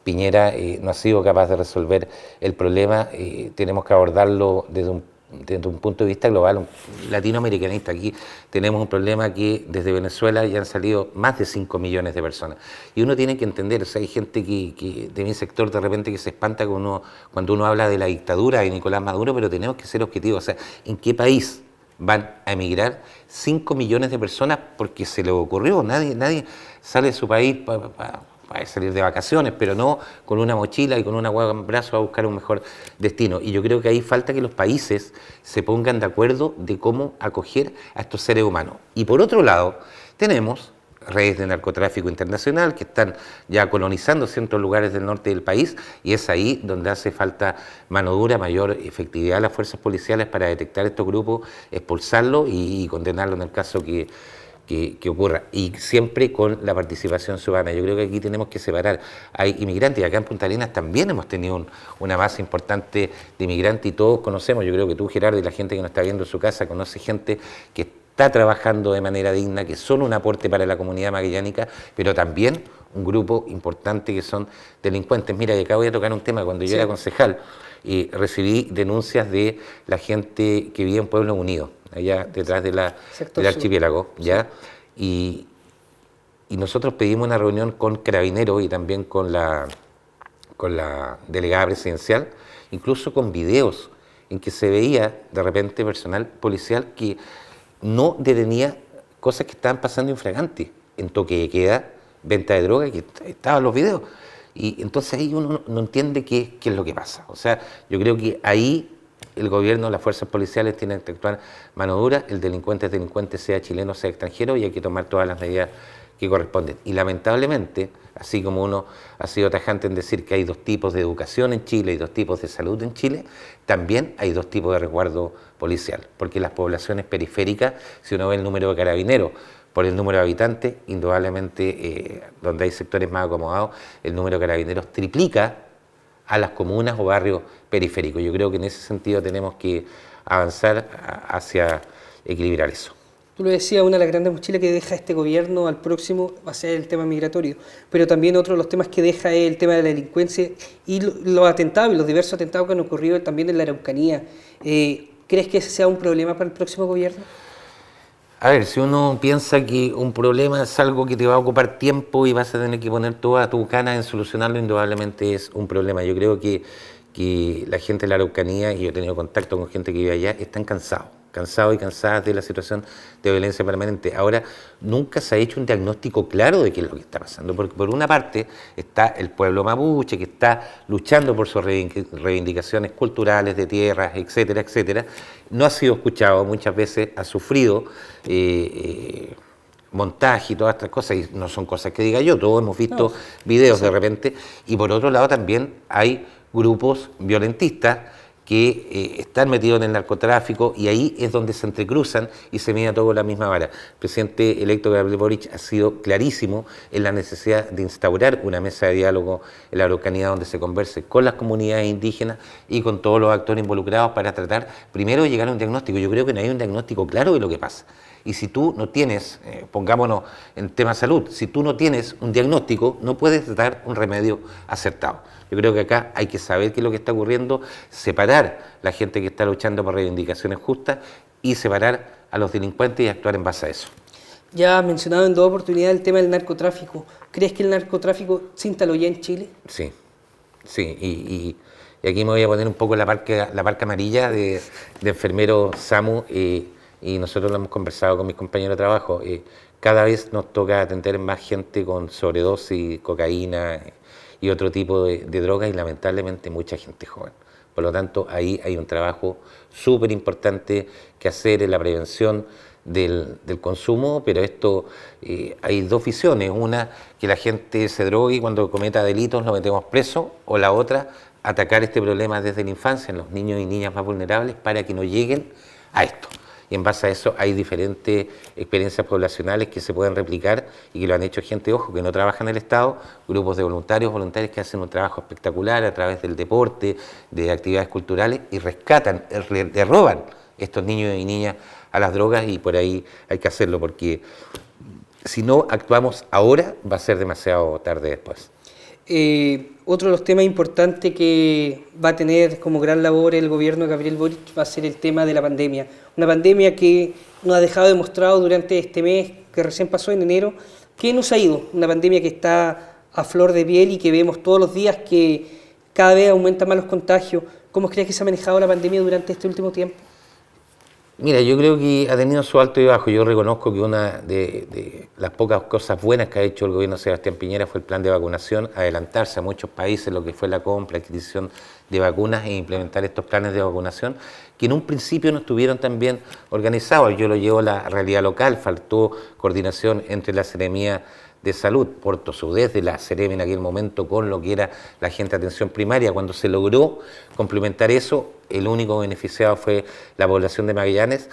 Piñera. No ha sido capaz de resolver el problema. Tenemos que abordarlo desde un punto de vista global, latinoamericanista. Aquí tenemos un problema que desde Venezuela ya han salido más de 5 millones de personas. Y uno tiene que entender, o sea, hay gente que de mi sector de repente que se espanta cuando uno habla de la dictadura de Nicolás Maduro, pero tenemos que ser objetivos. O sea, ¿en qué país van a emigrar 5 millones de personas porque se les ocurrió? Nadie sale de su país para salir de vacaciones, pero no con una mochila y con una hueá en brazo a buscar un mejor destino. Y yo creo que ahí falta que los países se pongan de acuerdo de cómo acoger a estos seres humanos. Y por otro lado, tenemos redes de narcotráfico internacional que están ya colonizando ciertos lugares del norte del país, y es ahí donde hace falta mano dura, mayor efectividad de las fuerzas policiales para detectar estos grupos, expulsarlos y condenarlos en el caso que ocurra, y siempre con la participación ciudadana. Yo creo que aquí tenemos que separar. Hay inmigrantes, y acá en Punta Arenas también hemos tenido una base importante de inmigrantes, y todos conocemos, yo creo que tú, Gerardo, y la gente que nos está viendo en su casa, conoce gente que está trabajando de manera digna, que son un aporte para la comunidad magallánica, pero también un grupo importante que son delincuentes. Mira, y acá voy a tocar un tema. Cuando yo era concejal, recibí denuncias de la gente que vive en Pueblos Unidos, allá detrás del archipiélago, ¿ya? Y nosotros pedimos una reunión con Carabineros y también con la delegada presidencial, incluso con videos en que se veía de repente personal policial que no detenía cosas que estaban pasando infraganti, en toque de queda, venta de droga, que estaban los videos. Y entonces ahí uno no entiende qué es lo que pasa. O sea, yo creo que ahí el gobierno, las fuerzas policiales tienen que actuar mano dura. El delincuente es delincuente, sea chileno, sea extranjero, y hay que tomar todas las medidas que corresponden. Y lamentablemente, así como uno ha sido tajante en decir que hay dos tipos de educación en Chile y dos tipos de salud en Chile, también hay dos tipos de resguardo policial, porque las poblaciones periféricas, si uno ve el número de carabineros por el número de habitantes, indudablemente donde hay sectores más acomodados, el número de carabineros triplica a las comunas o barrios periféricos. Yo creo que en ese sentido tenemos que avanzar hacia equilibrar eso. Tú lo decías, una de las grandes mochilas que deja este gobierno al próximo va a ser el tema migratorio, pero también otro de los temas que deja es el tema de la delincuencia y los atentados y los diversos atentados que han ocurrido también en la Araucanía. ¿Crees que ese sea un problema para el próximo gobierno? A ver, si uno piensa que un problema es algo que te va a ocupar tiempo y vas a tener que poner toda tu cana en solucionarlo, indudablemente es un problema. Yo creo que la gente de la Araucanía, y yo he tenido contacto con gente que vive allá, están cansados. cansados y cansadas de la situación de violencia permanente. Ahora, nunca se ha hecho un diagnóstico claro de qué es lo que está pasando, porque por una parte está el pueblo mapuche, que está luchando por sus reivindicaciones culturales, de tierras, etcétera, etcétera. No ha sido escuchado, muchas veces ha sufrido montaje y todas estas cosas, y no son cosas que diga yo, todos hemos visto videos de repente, y por otro lado también hay grupos violentistas que están metidos en el narcotráfico, y ahí es donde se entrecruzan y se mira todo con la misma vara. El presidente electo Gabriel Boric ha sido clarísimo en la necesidad de instaurar una mesa de diálogo en la Araucanía donde se converse con las comunidades indígenas y con todos los actores involucrados para tratar primero de llegar a un diagnóstico. Yo creo que no hay un diagnóstico claro de lo que pasa. Y si tú no tienes, pongámonos en tema salud, si tú no tienes un diagnóstico, no puedes dar un remedio acertado. Yo creo que acá hay que saber qué es lo que está ocurriendo, separar la gente que está luchando por reivindicaciones justas y separar a los delincuentes y actuar en base a eso. Ya has mencionado en dos oportunidades el tema del narcotráfico. ¿Crees que el narcotráfico se instaló ya en Chile? Sí, y aquí me voy a poner un poco la marca amarilla de enfermero SAMU, y nosotros lo hemos conversado con mis compañeros de trabajo. Cada vez nos toca atender más gente con sobredosis, cocaína y otro tipo de drogas, y lamentablemente mucha gente joven. Por lo tanto, ahí hay un trabajo súper importante que hacer en la prevención del consumo, pero esto hay dos visiones: una, que la gente se drogue y cuando cometa delitos lo metemos preso, o la otra, atacar este problema desde la infancia en los niños y niñas más vulnerables para que no lleguen a esto. Y en base a eso hay diferentes experiencias poblacionales que se pueden replicar y que lo han hecho gente, ojo, que no trabaja en el Estado, grupos de voluntarios que hacen un trabajo espectacular a través del deporte, de actividades culturales, y rescatan, le roban estos niños y niñas a las drogas, y por ahí hay que hacerlo, porque si no actuamos ahora va a ser demasiado tarde después. Otro de los temas importantes que va a tener como gran labor el gobierno de Gabriel Boric va a ser el tema de la pandemia. Una pandemia que nos ha dejado demostrado durante este mes que recién pasó en enero que nos ha ido. Una pandemia que está a flor de piel y que vemos todos los días que cada vez aumentan más los contagios. ¿Cómo crees que se ha manejado la pandemia durante este último tiempo? Mira, yo creo que ha tenido su alto y bajo. Yo reconozco que una de las pocas cosas buenas que ha hecho el gobierno de Sebastián Piñera fue el plan de vacunación, adelantarse a muchos países lo que fue la compra, adquisición de vacunas e implementar estos planes de vacunación, que en un principio no estuvieron tan bien organizados. Yo lo llevo a la realidad local, faltó coordinación entre la Seremía de Salud, Puerto Sudés de la Seremi en aquel momento, con lo que era la gente de atención primaria. Cuando se logró complementar eso, el único beneficiado fue la población de Magallanes.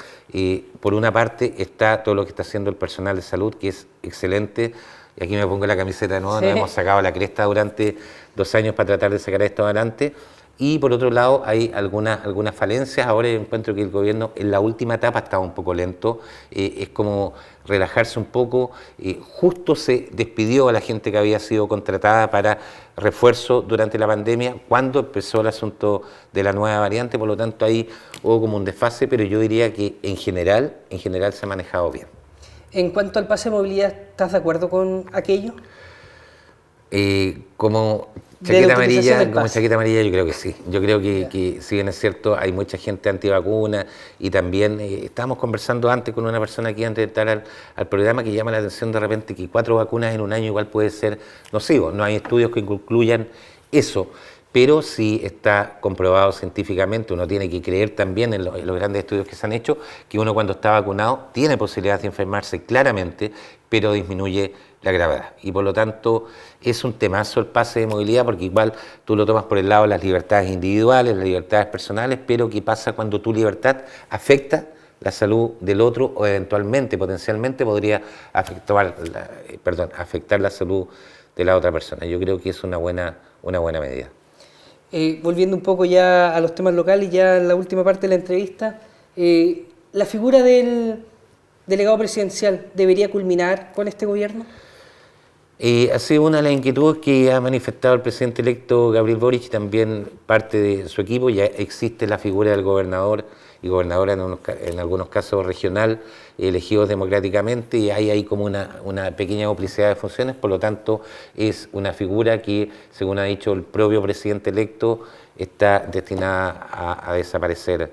Por una parte está todo lo que está haciendo el personal de salud, que es excelente, y aquí me pongo la camiseta de nuevo, sí. Nos hemos sacado la cresta durante 2 años para tratar de sacar esto adelante. Y por otro lado hay algunas falencias. Ahora yo encuentro que el gobierno en la última etapa estaba un poco lento, es como relajarse un poco. Justo se despidió a la gente que había sido contratada para refuerzo durante la pandemia, cuando empezó el asunto de la nueva variante. Por lo tanto ahí hubo como un desfase, pero yo diría que en general se ha manejado bien. En cuanto al pase de movilidad, ¿estás de acuerdo con aquello? Como chaqueta amarilla, yo creo que sí. Yo creo que si bien es cierto, hay mucha gente antivacuna, y también estábamos conversando antes con una persona aquí antes de entrar al programa, que llama la atención de repente que 4 vacunas en un año igual puede ser nocivo. No hay estudios que concluyan eso, pero sí está comprobado científicamente. Uno tiene que creer también en los grandes estudios que se han hecho, que uno cuando está vacunado tiene posibilidad de enfermarse claramente, pero disminuye la gravedad. Y por lo tanto es un temazo el pase de movilidad, porque igual tú lo tomas por el lado de las libertades individuales, las libertades personales, pero ¿qué pasa cuando tu libertad afecta la salud del otro, o eventualmente, potencialmente podría afectar la salud de la otra persona? Yo creo que es una buena medida. Volviendo un poco ya a los temas locales, ya en la última parte de la entrevista, ¿la figura del delegado presidencial debería culminar con este gobierno? Ha sido una de las inquietudes que ha manifestado el presidente electo Gabriel Boric, y también parte de su equipo. Ya existe la figura del gobernador y gobernadora, en algunos casos regional, elegidos democráticamente, y hay ahí como una pequeña duplicidad de funciones. Por lo tanto, es una figura que, según ha dicho el propio presidente electo, está destinada a desaparecer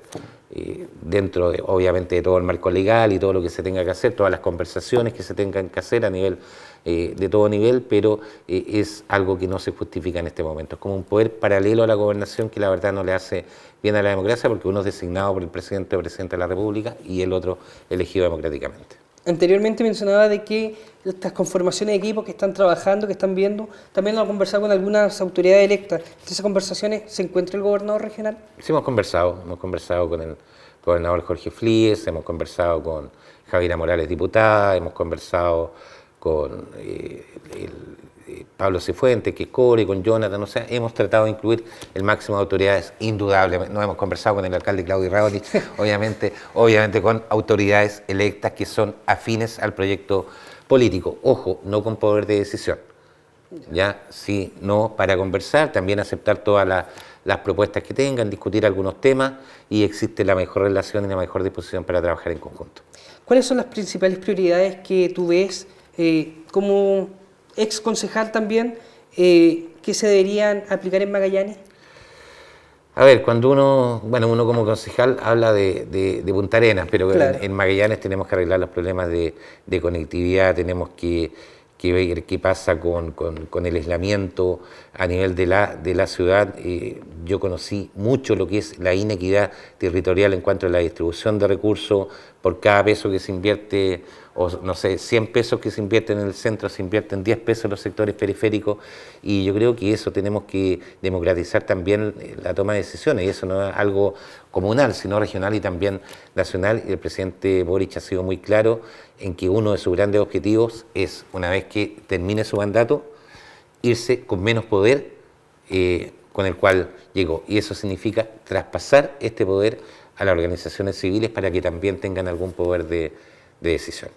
dentro, obviamente, de todo el marco legal y todo lo que se tenga que hacer, todas las conversaciones que se tengan que hacer a nivel de todo nivel, pero es algo que no se justifica en este momento. Es como un poder paralelo a la gobernación que la verdad no le hace bien a la democracia, porque uno es designado por el presidente o presidente de la República y el otro elegido democráticamente. Anteriormente mencionaba de que estas conformaciones de equipos que están trabajando, que están viendo, también lo han conversado con algunas autoridades electas. ¿En esas conversaciones se encuentra el gobernador regional? Sí, hemos conversado con el gobernador Jorge Flies, hemos conversado con Javiera Morales, diputada, hemos conversado con Pablo Cifuentes, que es Core, con Jonathan, o sea, hemos tratado de incluir el máximo de autoridades, indudablemente. No hemos conversado con el alcalde Claudio Raoli, obviamente con autoridades electas que son afines al proyecto político. Ojo, no con poder de decisión, ya, sí, no, para conversar, también aceptar todas las propuestas que tengan, discutir algunos temas, y existe la mejor relación y la mejor disposición para trabajar en conjunto. ¿Cuáles son las principales prioridades que tú ves como ex concejal también que se deberían aplicar en Magallanes? A ver, cuando uno como concejal habla de Punta Arenas, pero claro, en Magallanes tenemos que arreglar los problemas de conectividad, tenemos que ver qué pasa con el aislamiento a nivel de la ciudad. Yo conocí mucho lo que es la inequidad territorial en cuanto a la distribución de recursos. Por cada peso que se invierte, o no sé, 100 pesos que se invierten en el centro, se invierten 10 pesos en los sectores periféricos, y yo creo que eso tenemos que democratizar también la toma de decisiones, y eso no es algo comunal, sino regional y también nacional, y el presidente Boric ha sido muy claro en que uno de sus grandes objetivos es, una vez que termine su mandato, irse con menos poder con el cual llegó, y eso significa traspasar este poder a las organizaciones civiles para que también tengan algún poder de decisión.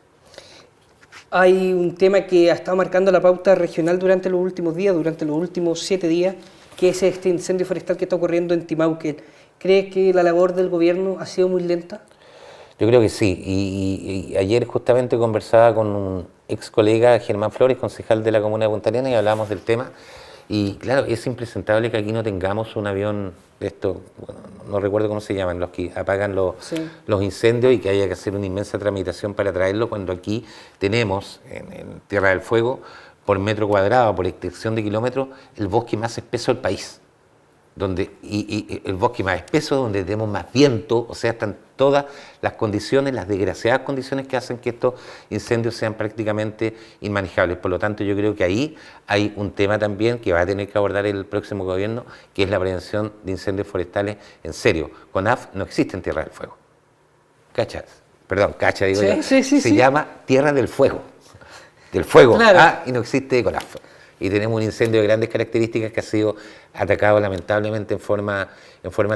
Hay un tema que ha estado marcando la pauta regional durante los últimos días, durante los últimos 7 días, que es este incendio forestal que está ocurriendo en Timauquén. ¿Crees que la labor del gobierno ha sido muy lenta? Yo creo que sí, y ayer justamente conversaba con un ex colega, Germán Flores, concejal de la comuna de Punta Arenas, y hablábamos del tema. Y claro, es impresentable que aquí no tengamos un avión de esto, bueno, no recuerdo cómo se llaman, los que apagan los incendios, y que haya que hacer una inmensa tramitación para traerlo, cuando aquí tenemos, en Tierra del Fuego, por metro cuadrado, por extensión de kilómetros, el bosque más espeso del país. Y el bosque más espeso, donde tenemos más viento, o sea, están todas las condiciones, las desgraciadas condiciones que hacen que estos incendios sean prácticamente inmanejables. Por lo tanto, yo creo que ahí hay un tema también que va a tener que abordar el próximo gobierno, que es la prevención de incendios forestales en serio. CONAF no existe en Tierra del Fuego. ¿Cachas? Perdón, cacha, digo yo. Se llama Tierra del Fuego. Del fuego, claro. Y no existe CONAF. Y tenemos un incendio de grandes características que ha sido atacado lamentablemente en forma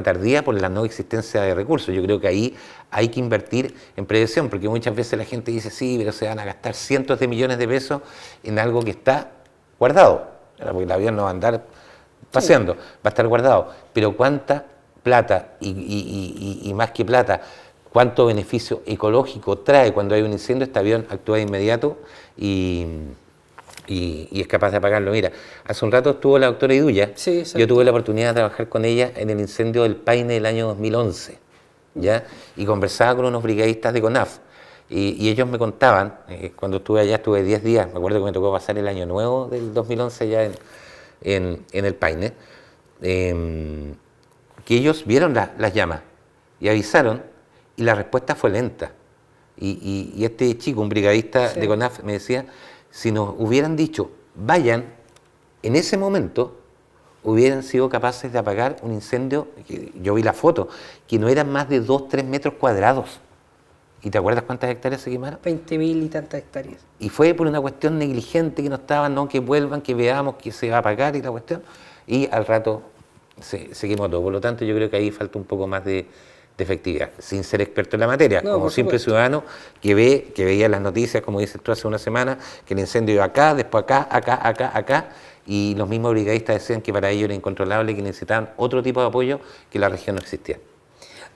tardía por la no existencia de recursos. Yo creo que ahí hay que invertir en prevención, porque muchas veces la gente dice, sí, pero se van a gastar cientos de millones de pesos en algo que está guardado, porque el avión no va a andar paseando, va a estar guardado. Pero cuánta plata y más que plata, cuánto beneficio ecológico trae cuando hay un incendio. Este avión actúa de inmediato y es capaz de apagarlo. Mira, hace un rato estuvo la doctora Iduya, yo tuve la oportunidad de trabajar con ella en el incendio del Paine del año 2011, ¿ya? Y conversaba con unos brigadistas de CONAF, y ellos me contaban, cuando estuve allá, estuve 10 días, me acuerdo que me tocó pasar el año nuevo del 2011 allá en el Paine, que ellos vieron las llamas y avisaron, y la respuesta fue lenta. Y este chico, un brigadista de CONAF, me decía, si nos hubieran dicho, vayan, en ese momento hubieran sido capaces de apagar un incendio, yo vi la foto, que no eran más de 2-3 metros cuadrados. ¿Y te acuerdas cuántas hectáreas se quemaron? 20.000 y tantas hectáreas. Y fue por una cuestión negligente que no estaban, no, que vuelvan, que veamos que se va a apagar y la cuestión, y al rato se quemó todo. Por lo tanto, yo creo que ahí falta un poco más de efectividad, sin ser experto en la materia, como simple ciudadano que veía las noticias, como dices tú hace una semana, que el incendio iba acá, después acá, y los mismos brigadistas decían que para ellos era incontrolable, que necesitaban otro tipo de apoyo, que la región no existía.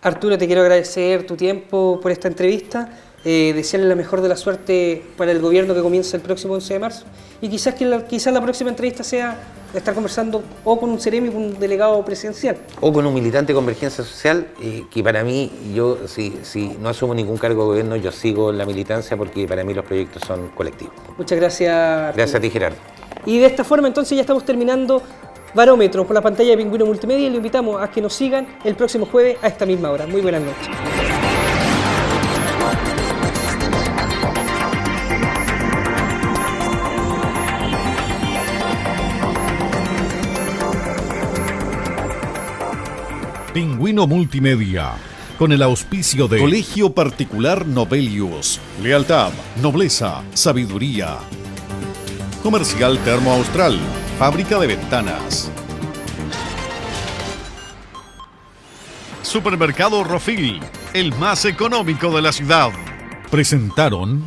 Arturo, te quiero agradecer tu tiempo por esta entrevista, desearle la mejor de la suerte para el gobierno que comienza el próximo 11 de marzo, y quizás la próxima entrevista sea estar conversando o con un seremi o con un delegado presidencial. O con un militante de Convergencia Social, que para mí, yo si no asumo ningún cargo de gobierno, yo sigo en la militancia porque para mí los proyectos son colectivos. Muchas gracias. Gracias a ti, Gerardo. Y de esta forma entonces ya estamos terminando Barómetro por la pantalla de Pingüino Multimedia y le invitamos a que nos sigan el próximo jueves a esta misma hora. Muy buenas noches. Pingüino Multimedia, con el auspicio de Colegio Particular Novelius. Lealtad, nobleza, sabiduría. Comercial Termo Austral, fábrica de ventanas. Supermercado Rofil, el más económico de la ciudad. Presentaron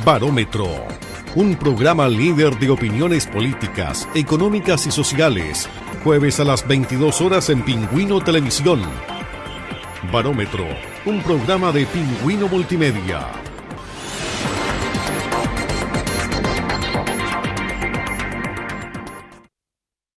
Barómetro, un programa líder de opiniones políticas, económicas y sociales. Jueves a las 22 horas en Pingüino Televisión. Barómetro, un programa de Pingüino Multimedia.